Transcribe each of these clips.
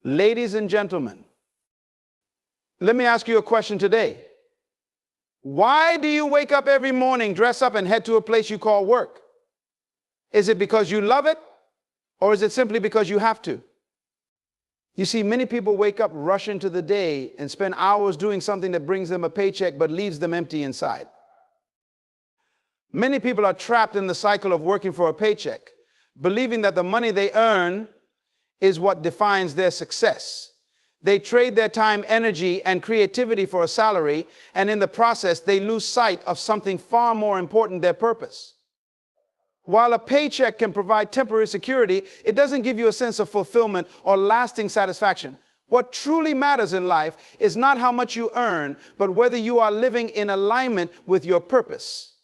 Ladies and gentlemen, let me ask you a question today. Why do you wake up every morning, dress up, and head to a place you call work? Is it because you love it, or is it simply because you have to? You see, many people wake up, rush into the day, and spend hours doing something that brings them a paycheck but leaves them empty inside. Many people are trapped in the cycle of working for a paycheck, believing that the money they earn is what defines their success. They trade their time, energy, and creativity for a salary, and in the process, they lose sight of something far more important, their purpose. While a paycheck can provide temporary security, it doesn't give you a sense of fulfillment or lasting satisfaction. What truly matters in life is not how much you earn, but whether you are living in alignment with your purpose.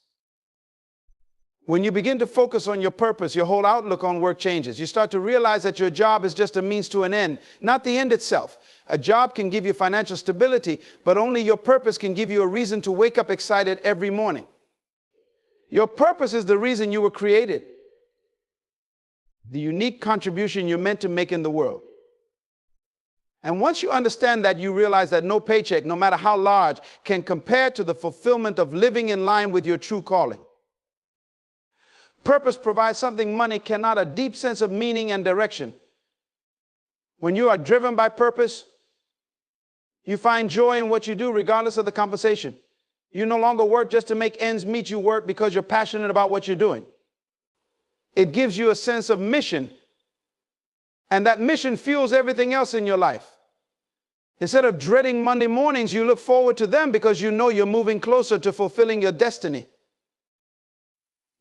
When you begin to focus on your purpose, your whole outlook on work changes. You start to realize that your job is just a means to an end, not the end itself. A job can give you financial stability, but only your purpose can give you a reason to wake up excited every morning. Your purpose is the reason you were created, the unique contribution you're meant to make in the world. And once you understand that, you realize that no paycheck, no matter how large, can compare to the fulfillment of living in line with your true calling. Purpose provides something money cannot, a deep sense of meaning and direction. When you are driven by purpose, you find joy in what you do regardless of the compensation. You no longer work just to make ends meet. You work because you're passionate about what you're doing. It gives you a sense of mission, and that mission fuels everything else in your life. Instead of dreading Monday mornings, you look forward to them because you know you're moving closer to fulfilling your destiny.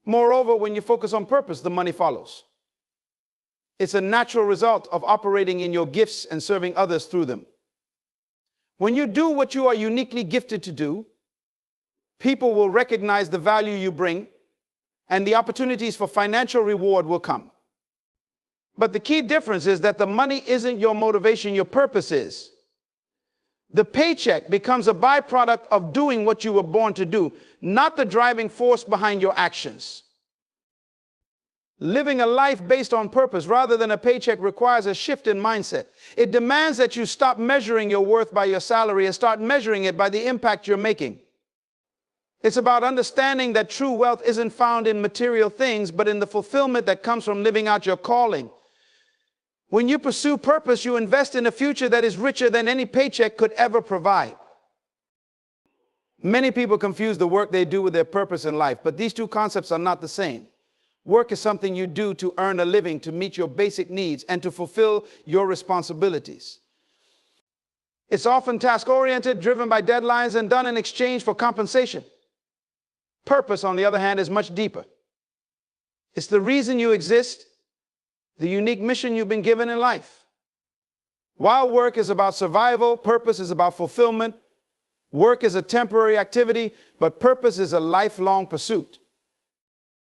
Moreover, when you focus on purpose, the money follows. It's a natural result of operating in your gifts and serving others through them. When you do what you are uniquely gifted to do, people will recognize the value you bring, and the opportunities for financial reward will come. But the key difference is that the money isn't your motivation, your purpose is. The paycheck becomes a byproduct of doing what you were born to do, not the driving force behind your actions. Living a life based on purpose rather than a paycheck requires a shift in mindset. It demands that you stop measuring your worth by your salary and start measuring it by the impact you're making. It's about understanding that true wealth isn't found in material things, but in the fulfillment that comes from living out your calling. When you pursue purpose, you invest in a future that is richer than any paycheck could ever provide. Many people confuse the work they do with their purpose in life, but these two concepts are not the same. Work is something you do to earn a living, to meet your basic needs, and to fulfill your responsibilities. It's often task-oriented, driven by deadlines, and done in exchange for compensation. Purpose, on the other hand, is much deeper. It's the reason you exist, the unique mission you've been given in life. While work is about survival, purpose is about fulfillment. Work is a temporary activity, but purpose is a lifelong pursuit.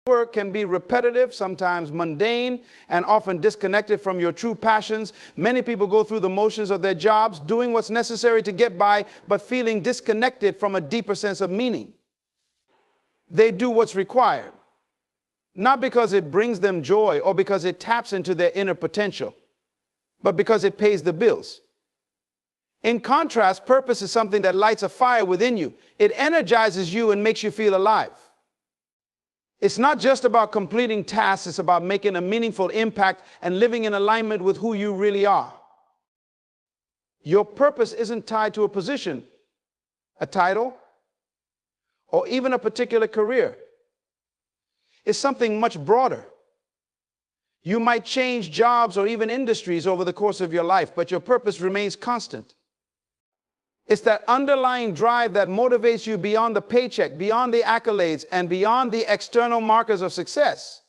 Work can be repetitive, sometimes mundane, and often disconnected from your true passions. Many people go through the motions of their jobs, doing what's necessary to get by, but feeling disconnected from a deeper sense of meaning. They do what's required, not because it brings them joy or because it taps into their inner potential, but because it pays the bills. In contrast, purpose is something that lights a fire within you. It energizes you and makes you feel alive. It's not just about completing tasks, it's about making a meaningful impact and living in alignment with who you really are. Your purpose isn't tied to a position, a title, or even a particular career. It's something much broader. You might change jobs or even industries over the course of your life, but your purpose remains constant. It's that underlying drive that motivates you beyond the paycheck, beyond the accolades, and beyond the external markers of success.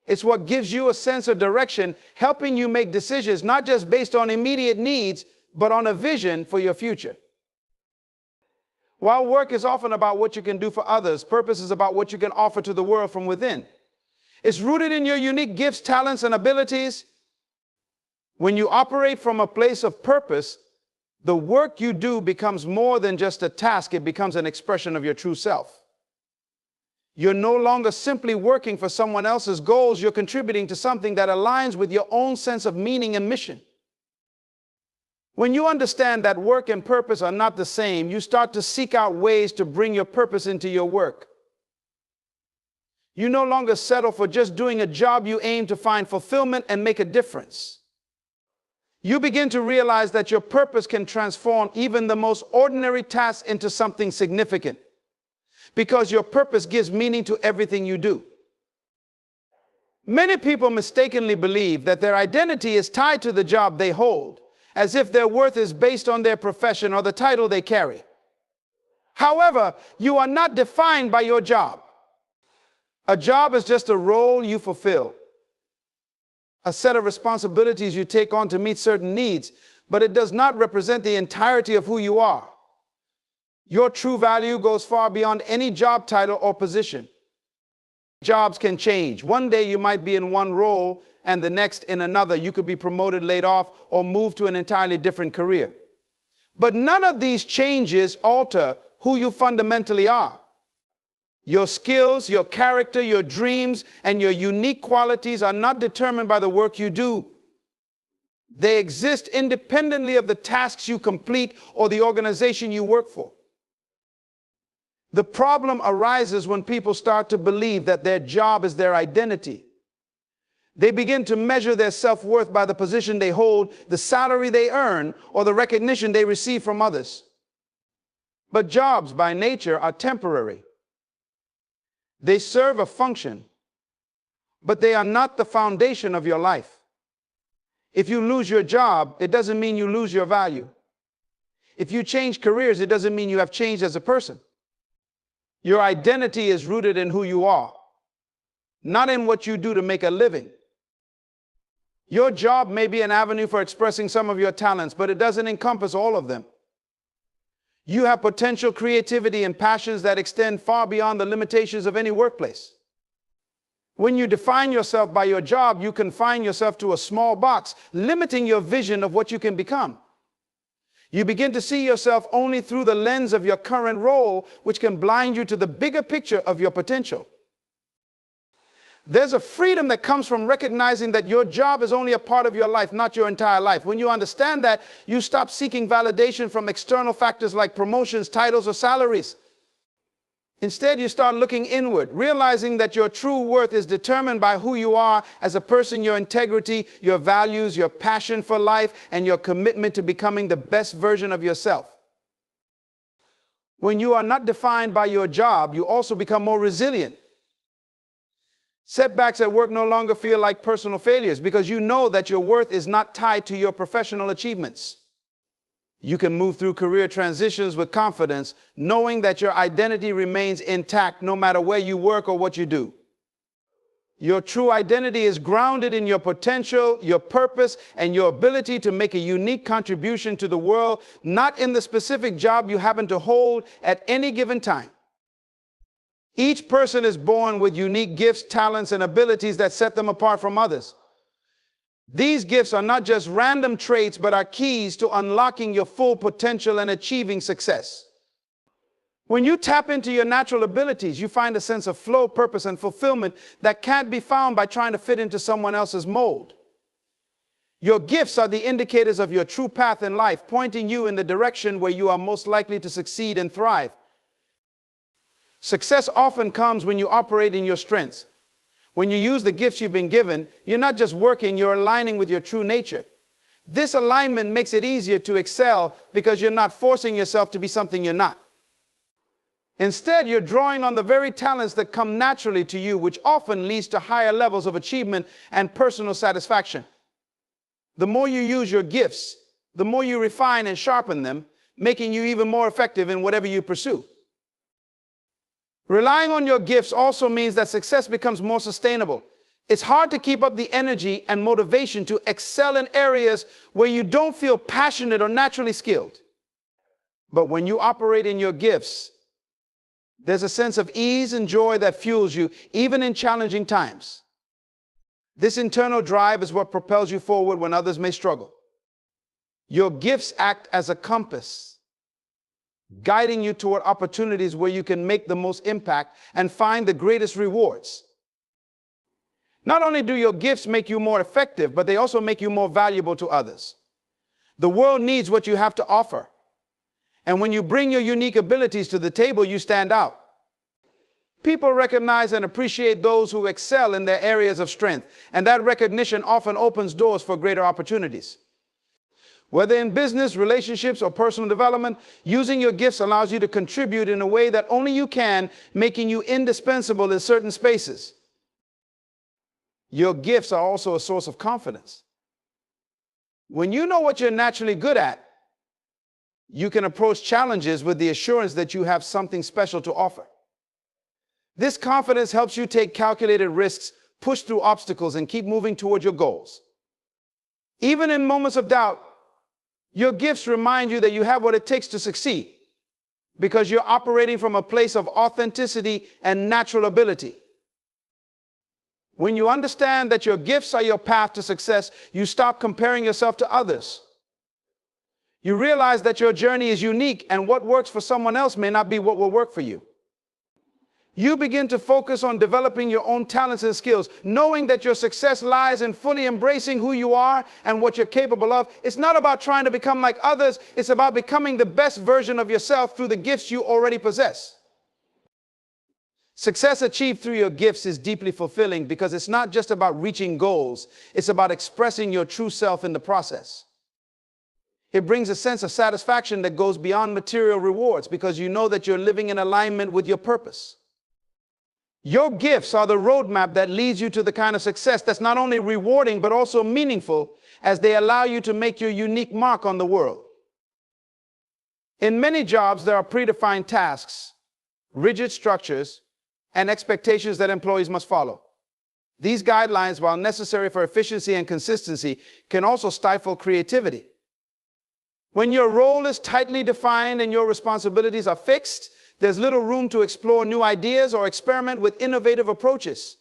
It's what gives you a sense of direction, helping you make decisions not just based on immediate needs, but on a vision for your future. While work is often about what you can do for others, purpose is about what you can offer to the world from within. It's rooted in your unique gifts, talents, and abilities. When you operate from a place of purpose, the work you do becomes more than just a task. It becomes an expression of your true self. You're no longer simply working for someone else's goals. You're contributing to something that aligns with your own sense of meaning and mission. When you understand that work and purpose are not the same, you start to seek out ways to bring your purpose into your work. You no longer settle for just doing a job. You aim to find fulfillment and make a difference. You begin to realize that your purpose can transform even the most ordinary task into something significant, because your purpose gives meaning to everything you do. Many people mistakenly believe that their identity is tied to the job they hold, as if their worth is based on their profession or the title they carry. However, you are not defined by your job. A job is just a role you fulfill, a set of responsibilities you take on to meet certain needs, but it does not represent the entirety of who you are. Your true value goes far beyond any job title or position. Jobs can change. One day you might be in one role and the next in another. You could be promoted, laid off, or move to an entirely different career. But none of these changes alter who you fundamentally are. Your skills, your character, your dreams, and your unique qualities are not determined by the work you do. They exist independently of the tasks you complete or the organization you work for. The problem arises when people start to believe that their job is their identity. They begin to measure their self-worth by the position they hold, the salary they earn, or the recognition they receive from others. But jobs, by nature, are temporary. They serve a function, but they are not the foundation of your life. If you lose your job, it doesn't mean you lose your value. If you change careers, it doesn't mean you have changed as a person. Your identity is rooted in who you are, not in what you do to make a living. Your job may be an avenue for expressing some of your talents, but it doesn't encompass all of them. You have potential, creativity, and passions that extend far beyond the limitations of any workplace. When you define yourself by your job, you confine yourself to a small box, limiting your vision of what you can become. You begin to see yourself only through the lens of your current role, which can blind you to the bigger picture of your potential. There's a freedom that comes from recognizing that your job is only a part of your life, not your entire life. When you understand that, you stop seeking validation from external factors like promotions, titles, or salaries. Instead, you start looking inward, realizing that your true worth is determined by who you are as a person, your integrity, your values, your passion for life, and your commitment to becoming the best version of yourself. When you are not defined by your job, you also become more resilient. Setbacks at work no longer feel like personal failures because you know that your worth is not tied to your professional achievements. You can move through career transitions with confidence, knowing that your identity remains intact no matter where you work or what you do. Your true identity is grounded in your potential, your purpose, and your ability to make a unique contribution to the world, not in the specific job you happen to hold at any given time. Each person is born with unique gifts, talents, and abilities that set them apart from others. These gifts are not just random traits, but are keys to unlocking your full potential and achieving success. When you tap into your natural abilities, you find a sense of flow, purpose, and fulfillment that can't be found by trying to fit into someone else's mold. Your gifts are the indicators of your true path in life, pointing you in the direction where you are most likely to succeed and thrive. Success often comes when you operate in your strengths. When you use the gifts you've been given, you're not just working, you're aligning with your true nature. This alignment makes it easier to excel because you're not forcing yourself to be something you're not. Instead, you're drawing on the very talents that come naturally to you, which often leads to higher levels of achievement and personal satisfaction. The more you use your gifts, the more you refine and sharpen them, making you even more effective in whatever you pursue. Relying on your gifts also means that success becomes more sustainable. It's hard to keep up the energy and motivation to excel in areas where you don't feel passionate or naturally skilled. But when you operate in your gifts, there's a sense of ease and joy that fuels you, even in challenging times. This internal drive is what propels you forward when others may struggle. Your gifts act as a compass, guiding you toward opportunities where you can make the most impact and find the greatest rewards. Not only do your gifts make you more effective, but they also make you more valuable to others. The world needs what you have to offer. And when you bring your unique abilities to the table, you stand out. People recognize and appreciate those who excel in their areas of strength, and that recognition often opens doors for greater opportunities. Whether in business, relationships, or personal development, using your gifts allows you to contribute in a way that only you can, making you indispensable in certain spaces. Your gifts are also a source of confidence. When you know what you're naturally good at, you can approach challenges with the assurance that you have something special to offer. This confidence helps you take calculated risks, push through obstacles, and keep moving toward your goals. Even in moments of doubt, your gifts remind you that you have what it takes to succeed, because you're operating from a place of authenticity and natural ability. When you understand that your gifts are your path to success, you stop comparing yourself to others. You realize that your journey is unique, and what works for someone else may not be what will work for you. You begin to focus on developing your own talents and skills, knowing that your success lies in fully embracing who you are and what you're capable of. It's not about trying to become like others. It's about becoming the best version of yourself through the gifts you already possess. Success achieved through your gifts is deeply fulfilling because it's not just about reaching goals. It's about expressing your true self in the process. It brings a sense of satisfaction that goes beyond material rewards because you know that you're living in alignment with your purpose. Your gifts are the roadmap that leads you to the kind of success that's not only rewarding but also meaningful, as they allow you to make your unique mark on the world. In many jobs, there are predefined tasks, rigid structures, and expectations that employees must follow. These guidelines, while necessary for efficiency and consistency, can also stifle creativity. When your role is tightly defined and your responsibilities are fixed, there's little room to explore new ideas or experiment with innovative approaches.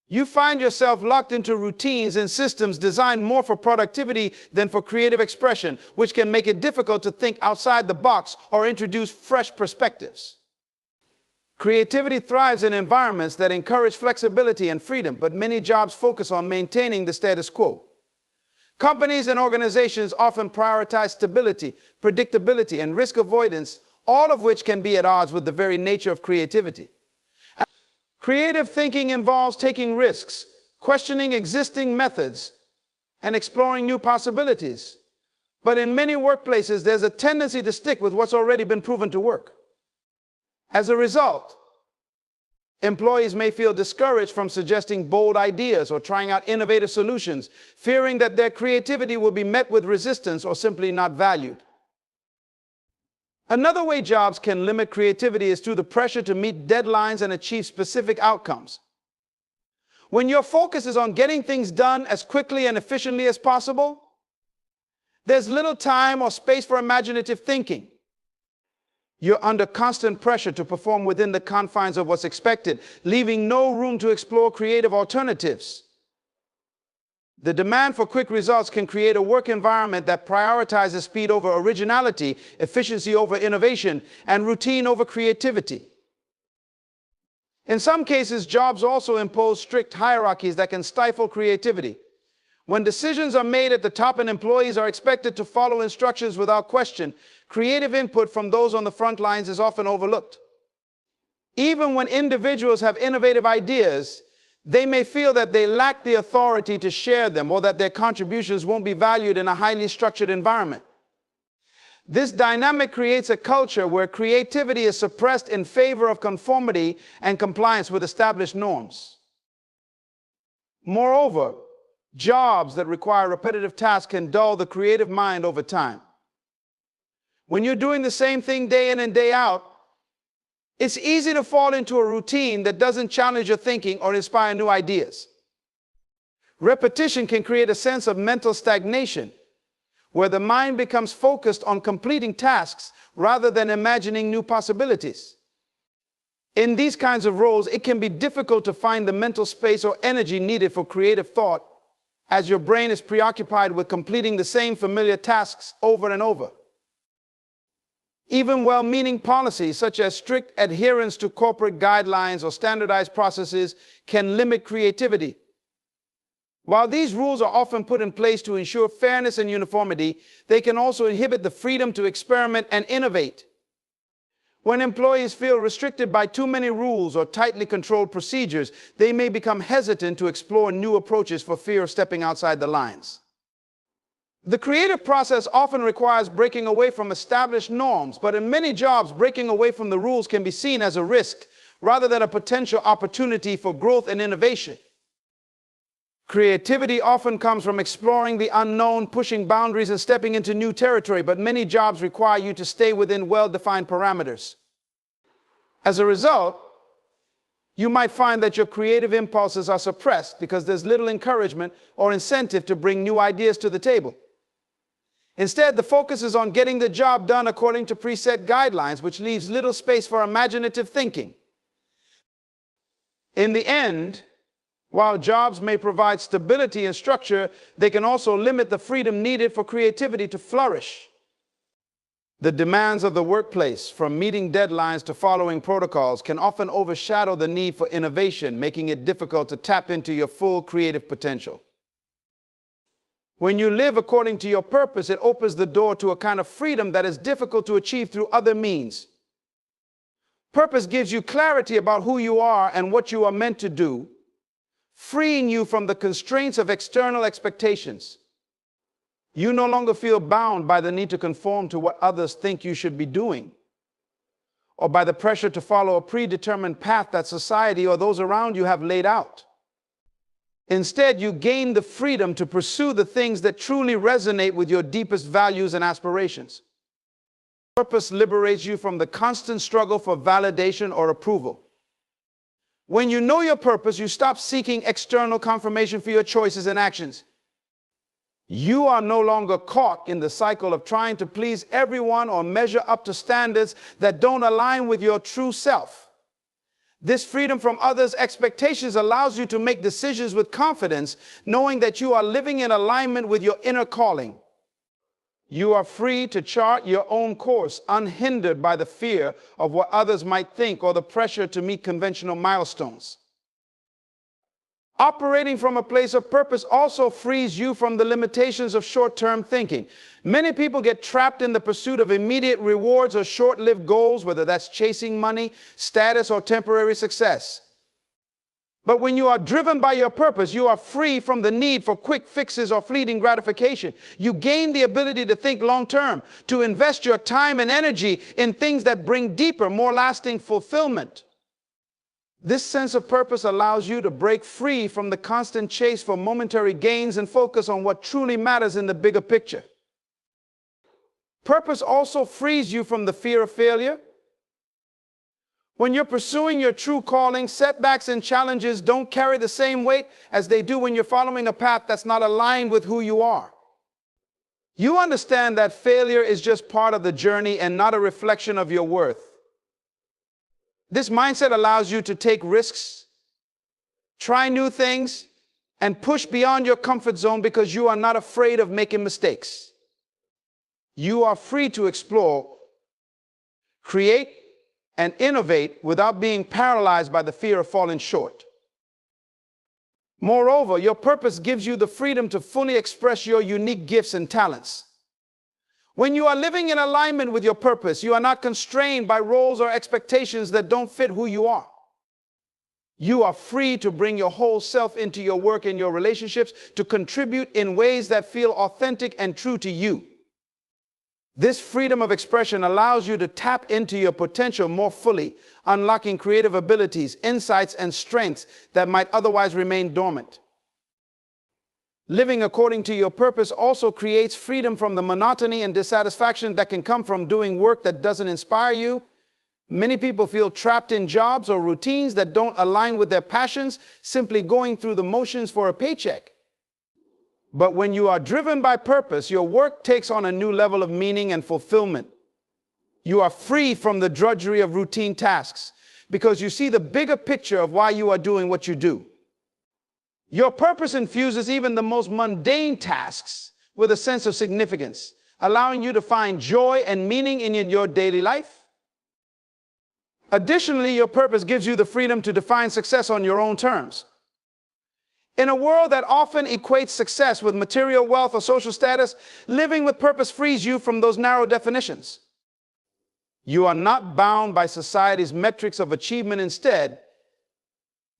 You find yourself locked into routines and systems designed more for productivity than for creative expression, which can make it difficult to think outside the box or introduce fresh perspectives. Creativity thrives in environments that encourage flexibility and freedom, but many jobs focus on maintaining the status quo. Companies and organizations often prioritize stability, predictability, and risk avoidance, all of which can be at odds with the very nature of creativity. Creative thinking involves taking risks, questioning existing methods, and exploring new possibilities. But in many workplaces, there's a tendency to stick with what's already been proven to work. As a result, employees may feel discouraged from suggesting bold ideas or trying out innovative solutions, fearing that their creativity will be met with resistance or simply not valued. Another way jobs can limit creativity is through the pressure to meet deadlines and achieve specific outcomes. When your focus is on getting things done as quickly and efficiently as possible, there's little time or space for imaginative thinking. You're under constant pressure to perform within the confines of what's expected, leaving no room to explore creative alternatives. The demand for quick results can create a work environment that prioritizes speed over originality, efficiency over innovation, and routine over creativity. In some cases, jobs also impose strict hierarchies that can stifle creativity. When decisions are made at the top and employees are expected to follow instructions without question, creative input from those on the front lines is often overlooked. Even when individuals have innovative ideas, they may feel that they lack the authority to share them or that their contributions won't be valued in a highly structured environment. This dynamic creates a culture where creativity is suppressed in favor of conformity and compliance with established norms. Moreover, jobs that require repetitive tasks can dull the creative mind over time. When you're doing the same thing day in and day out, it's easy to fall into a routine that doesn't challenge your thinking or inspire new ideas. Repetition can create a sense of mental stagnation, where the mind becomes focused on completing tasks rather than imagining new possibilities. In these kinds of roles, it can be difficult to find the mental space or energy needed for creative thought, as your brain is preoccupied with completing the same familiar tasks over and over. Even well-meaning policies, such as strict adherence to corporate guidelines or standardized processes, can limit creativity. While these rules are often put in place to ensure fairness and uniformity, they can also inhibit the freedom to experiment and innovate. When employees feel restricted by too many rules or tightly controlled procedures, they may become hesitant to explore new approaches for fear of stepping outside the lines. The creative process often requires breaking away from established norms, but in many jobs, breaking away from the rules can be seen as a risk rather than a potential opportunity for growth and innovation. Creativity often comes from exploring the unknown, pushing boundaries, and stepping into new territory, but many jobs require you to stay within well-defined parameters. As a result, you might find that your creative impulses are suppressed because there's little encouragement or incentive to bring new ideas to the table. Instead, the focus is on getting the job done according to preset guidelines, which leaves little space for imaginative thinking. In the end, while jobs may provide stability and structure, they can also limit the freedom needed for creativity to flourish. The demands of the workplace, from meeting deadlines to following protocols, can often overshadow the need for innovation, making it difficult to tap into your full creative potential. When you live according to your purpose, it opens the door to a kind of freedom that is difficult to achieve through other means. Purpose gives you clarity about who you are and what you are meant to do, freeing you from the constraints of external expectations. You no longer feel bound by the need to conform to what others think you should be doing, or by the pressure to follow a predetermined path that society or those around you have laid out. Instead, you gain the freedom to pursue the things that truly resonate with your deepest values and aspirations. Purpose liberates you from the constant struggle for validation or approval. When you know your purpose, you stop seeking external confirmation for your choices and actions. You are no longer caught in the cycle of trying to please everyone or measure up to standards that don't align with your true self. This freedom from others' expectations allows you to make decisions with confidence, knowing that you are living in alignment with your inner calling. You are free to chart your own course, unhindered by the fear of what others might think or the pressure to meet conventional milestones. Operating from a place of purpose also frees you from the limitations of short-term thinking. Many people get trapped in the pursuit of immediate rewards or short-lived goals, whether that's chasing money, status, or temporary success. But when you are driven by your purpose, you are free from the need for quick fixes or fleeting gratification. You gain the ability to think long-term, to invest your time and energy in things that bring deeper, more lasting fulfillment. This sense of purpose allows you to break free from the constant chase for momentary gains and focus on what truly matters in the bigger picture. Purpose also frees you from the fear of failure. When you're pursuing your true calling, setbacks and challenges don't carry the same weight as they do when you're following a path that's not aligned with who you are. You understand that failure is just part of the journey and not a reflection of your worth. This mindset allows you to take risks, try new things, and push beyond your comfort zone because you are not afraid of making mistakes. You are free to explore, create, and innovate without being paralyzed by the fear of falling short. Moreover, your purpose gives you the freedom to fully express your unique gifts and talents. When you are living in alignment with your purpose, you are not constrained by roles or expectations that don't fit who you are. You are free to bring your whole self into your work and your relationships, to contribute in ways that feel authentic and true to you. This freedom of expression allows you to tap into your potential more fully, unlocking creative abilities, insights, and strengths that might otherwise remain dormant. Living according to your purpose also creates freedom from the monotony and dissatisfaction that can come from doing work that doesn't inspire you. Many people feel trapped in jobs or routines that don't align with their passions, simply going through the motions for a paycheck. But when you are driven by purpose, your work takes on a new level of meaning and fulfillment. You are free from the drudgery of routine tasks because you see the bigger picture of why you are doing what you do. Your purpose infuses even the most mundane tasks with a sense of significance, allowing you to find joy and meaning in your daily life. Additionally, your purpose gives you the freedom to define success on your own terms. In a world that often equates success with material wealth or social status, living with purpose frees you from those narrow definitions. You are not bound by society's metrics of achievement. Instead,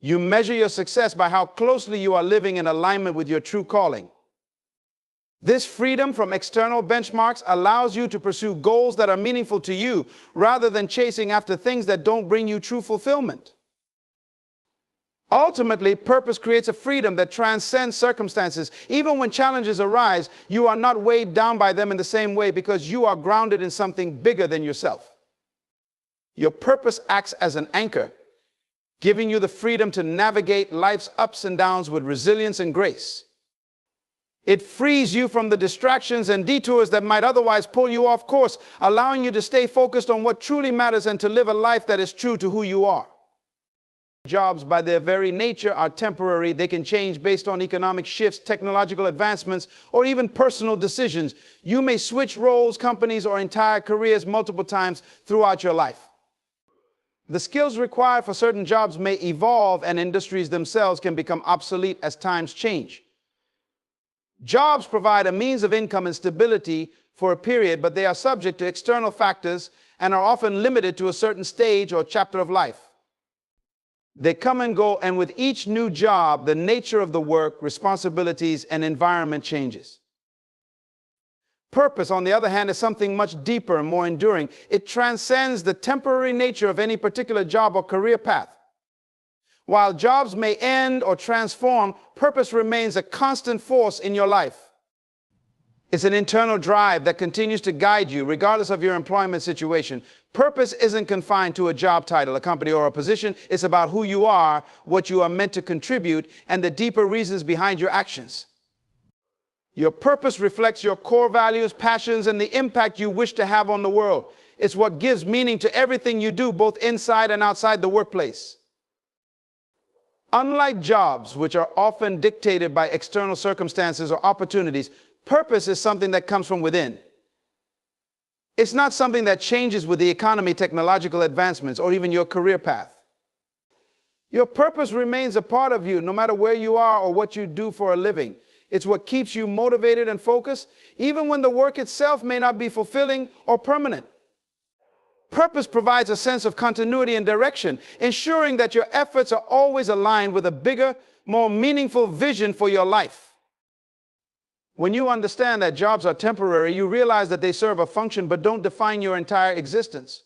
you measure your success by how closely you are living in alignment with your true calling. This freedom from external benchmarks allows you to pursue goals that are meaningful to you rather than chasing after things that don't bring you true fulfillment. Ultimately, purpose creates a freedom that transcends circumstances. Even when challenges arise, you are not weighed down by them in the same way because you are grounded in something bigger than yourself. Your purpose acts as an anchor, giving you the freedom to navigate life's ups and downs with resilience and grace. It frees you from the distractions and detours that might otherwise pull you off course, allowing you to stay focused on what truly matters and to live a life that is true to who you are. Jobs, by their very nature, are temporary. They can change based on economic shifts, technological advancements, or even personal decisions. You may switch roles, companies, or entire careers multiple times throughout your life. The skills required for certain jobs may evolve, and industries themselves can become obsolete as times change. Jobs provide a means of income and stability for a period, but they are subject to external factors and are often limited to a certain stage or chapter of life. They come and go, and with each new job, the nature of the work, responsibilities, and environment changes. Purpose, on the other hand, is something much deeper and more enduring. It transcends the temporary nature of any particular job or career path. While jobs may end or transform, purpose remains a constant force in your life. It's an internal drive that continues to guide you regardless of your employment situation. Purpose isn't confined to a job title, a company, or a position. It's about who you are, what you are meant to contribute, and the deeper reasons behind your actions. Your purpose reflects your core values, passions, and the impact you wish to have on the world. It's what gives meaning to everything you do, both inside and outside the workplace. Unlike jobs, which are often dictated by external circumstances or opportunities, purpose is something that comes from within. It's not something that changes with the economy, technological advancements, or even your career path. Your purpose remains a part of you, no matter where you are or what you do for a living. It's what keeps you motivated and focused, even when the work itself may not be fulfilling or permanent. Purpose provides a sense of continuity and direction, ensuring that your efforts are always aligned with a bigger, more meaningful vision for your life. When you understand that jobs are temporary, you realize that they serve a function but don't define your entire existence.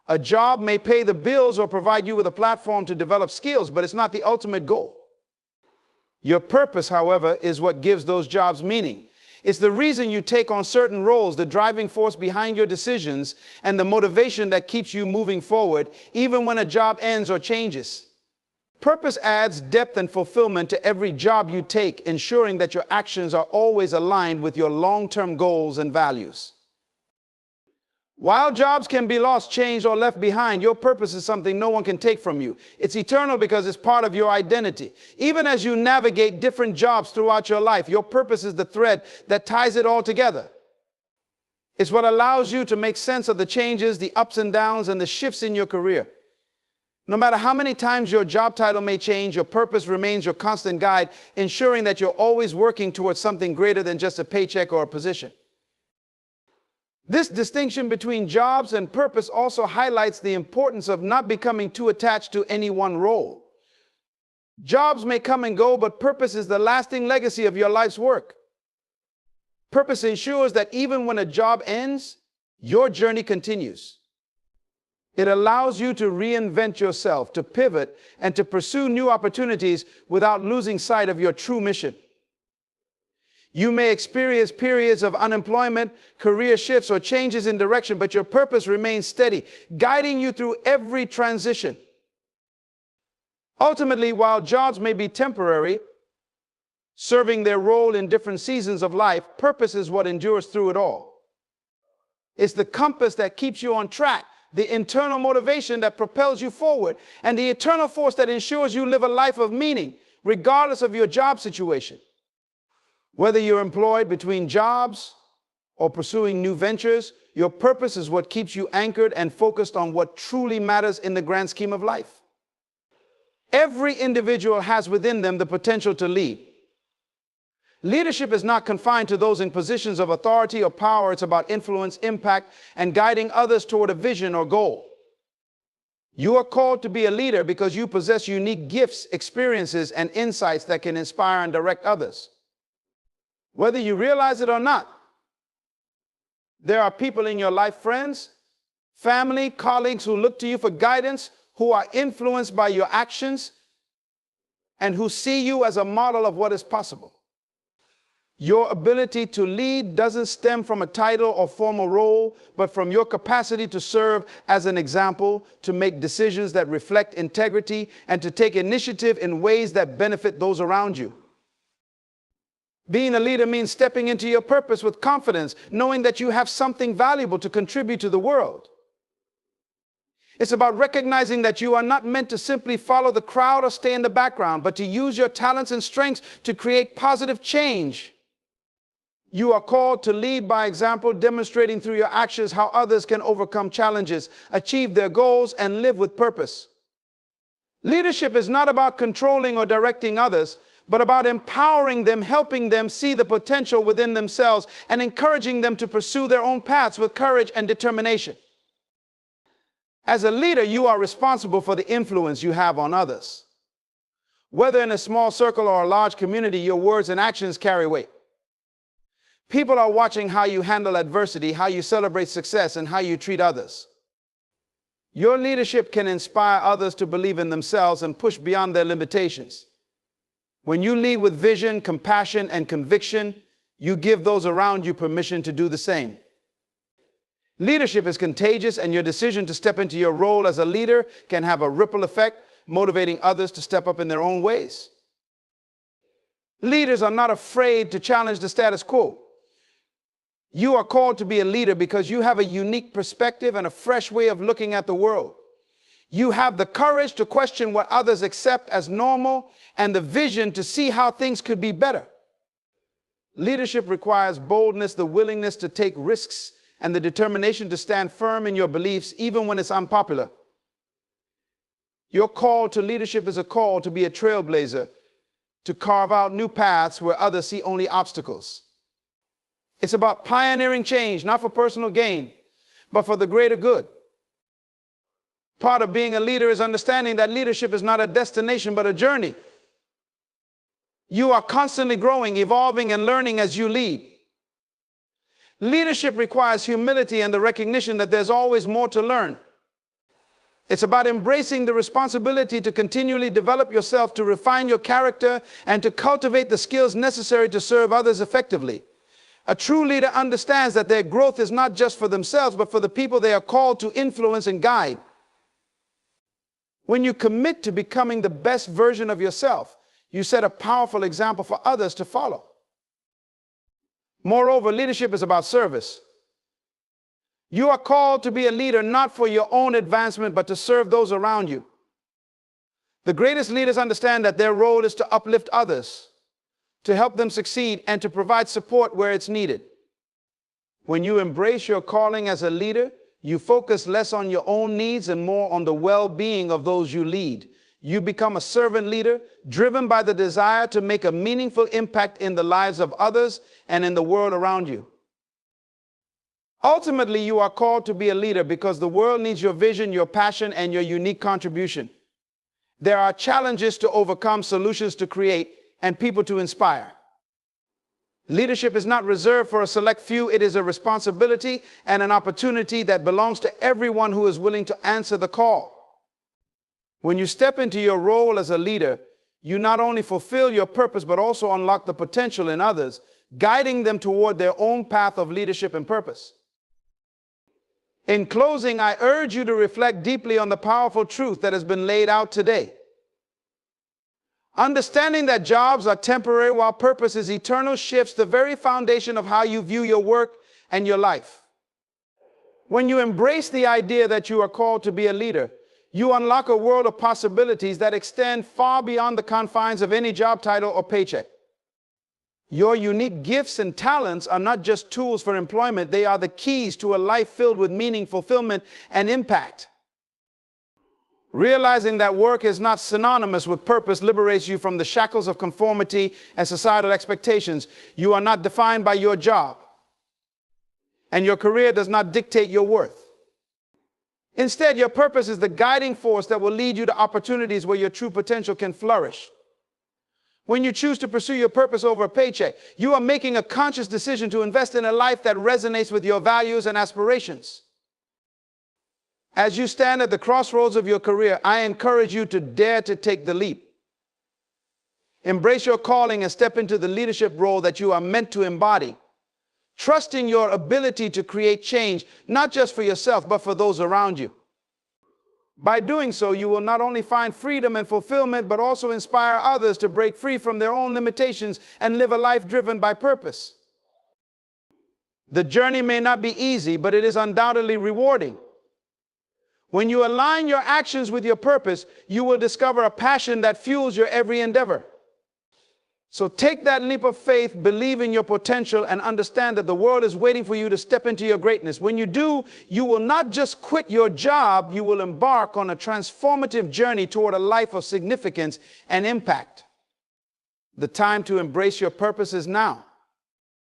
A job may pay the bills or provide you with a platform to develop skills, but it's not the ultimate goal. Your purpose, however, is what gives those jobs meaning. It's the reason you take on certain roles, the driving force behind your decisions, and the motivation that keeps you moving forward, even when a job ends or changes. Purpose adds depth and fulfillment to every job you take, ensuring that your actions are always aligned with your long-term goals and values. While jobs can be lost, changed, or left behind, your purpose is something no one can take from you. It's eternal because it's part of your identity. Even as you navigate different jobs throughout your life, your purpose is the thread that ties it all together. It's what allows you to make sense of the changes, the ups and downs, and the shifts in your career. No matter how many times your job title may change, your purpose remains your constant guide, ensuring that you're always working towards something greater than just a paycheck or a position. This distinction between jobs and purpose also highlights the importance of not becoming too attached to any one role. Jobs may come and go, but purpose is the lasting legacy of your life's work. Purpose ensures that even when a job ends, your journey continues. It allows you to reinvent yourself, to pivot, and to pursue new opportunities without losing sight of your true mission. You may experience periods of unemployment, career shifts, or changes in direction, but your purpose remains steady, guiding you through every transition. Ultimately, while jobs may be temporary, serving their role in different seasons of life, purpose is what endures through it all. It's the compass that keeps you on track, the internal motivation that propels you forward, and the eternal force that ensures you live a life of meaning, regardless of your job situation. Whether you're employed between jobs or pursuing new ventures, your purpose is what keeps you anchored and focused on what truly matters in the grand scheme of life. Every individual has within them the potential to lead. Leadership is not confined to those in positions of authority or power. It's about influence, impact, and guiding others toward a vision or goal. You are called to be a leader because you possess unique gifts, experiences, and insights that can inspire and direct others. Whether you realize it or not, there are people in your life, friends, family, colleagues who look to you for guidance, who are influenced by your actions, and who see you as a model of what is possible. Your ability to lead doesn't stem from a title or formal role, but from your capacity to serve as an example, to make decisions that reflect integrity, and to take initiative in ways that benefit those around you. Being a leader means stepping into your purpose with confidence, knowing that you have something valuable to contribute to the world. It's about recognizing that you are not meant to simply follow the crowd or stay in the background, but to use your talents and strengths to create positive change. You are called to lead by example, demonstrating through your actions how others can overcome challenges, achieve their goals, and live with purpose. Leadership is not about controlling or directing others, but about empowering them, helping them see the potential within themselves, and encouraging them to pursue their own paths with courage and determination. As a leader, you are responsible for the influence you have on others. Whether in a small circle or a large community, your words and actions carry weight. People are watching how you handle adversity, how you celebrate success, and how you treat others. Your leadership can inspire others to believe in themselves and push beyond their limitations. When you lead with vision, compassion, and conviction, you give those around you permission to do the same. Leadership is contagious, and your decision to step into your role as a leader can have a ripple effect, motivating others to step up in their own ways. Leaders are not afraid to challenge the status quo. You are called to be a leader because you have a unique perspective and a fresh way of looking at the world. You have the courage to question what others accept as normal and the vision to see how things could be better. Leadership requires boldness, the willingness to take risks, and the determination to stand firm in your beliefs even when it's unpopular. Your call to leadership is a call to be a trailblazer, to carve out new paths where others see only obstacles. It's about pioneering change, not for personal gain, but for the greater good. Part of being a leader is understanding that leadership is not a destination, but a journey. You are constantly growing, evolving, and learning as you lead. Leadership requires humility and the recognition that there's always more to learn. It's about embracing the responsibility to continually develop yourself, to refine your character, and to cultivate the skills necessary to serve others effectively. A true leader understands that their growth is not just for themselves, but for the people they are called to influence and guide. When you commit to becoming the best version of yourself, you set a powerful example for others to follow. Moreover, leadership is about service. You are called to be a leader not for your own advancement, but to serve those around you. The greatest leaders understand that their role is to uplift others, to help them succeed, and to provide support where it's needed. When you embrace your calling as a leader, you focus less on your own needs and more on the well-being of those you lead. You become a servant leader, driven by the desire to make a meaningful impact in the lives of others and in the world around you. Ultimately, you are called to be a leader because the world needs your vision, your passion, and your unique contribution. There are challenges to overcome, solutions to create, and people to inspire. Leadership is not reserved for a select few. It is a responsibility and an opportunity that belongs to everyone who is willing to answer the call. When you step into your role as a leader, you not only fulfill your purpose, but also unlock the potential in others, guiding them toward their own path of leadership and purpose. In closing, I urge you to reflect deeply on the powerful truth that has been laid out today. Understanding that jobs are temporary while purpose is eternal shifts the very foundation of how you view your work and your life. When you embrace the idea that you are called to be a leader, you unlock a world of possibilities that extend far beyond the confines of any job title or paycheck. Your unique gifts and talents are not just tools for employment, they are the keys to a life filled with meaning, fulfillment, and impact. Realizing that work is not synonymous with purpose liberates you from the shackles of conformity and societal expectations. You are not defined by your job, and your career does not dictate your worth. Instead, your purpose is the guiding force that will lead you to opportunities where your true potential can flourish. When you choose to pursue your purpose over a paycheck, you are making a conscious decision to invest in a life that resonates with your values and aspirations. As you stand at the crossroads of your career, I encourage you to dare to take the leap. Embrace your calling and step into the leadership role that you are meant to embody, trusting your ability to create change, not just for yourself, but for those around you. By doing so, you will not only find freedom and fulfillment, but also inspire others to break free from their own limitations and live a life driven by purpose. The journey may not be easy, but it is undoubtedly rewarding. When you align your actions with your purpose, you will discover a passion that fuels your every endeavor. So take that leap of faith, believe in your potential, and understand that the world is waiting for you to step into your greatness. When you do, you will not just quit your job, you will embark on a transformative journey toward a life of significance and impact. The time to embrace your purpose is now.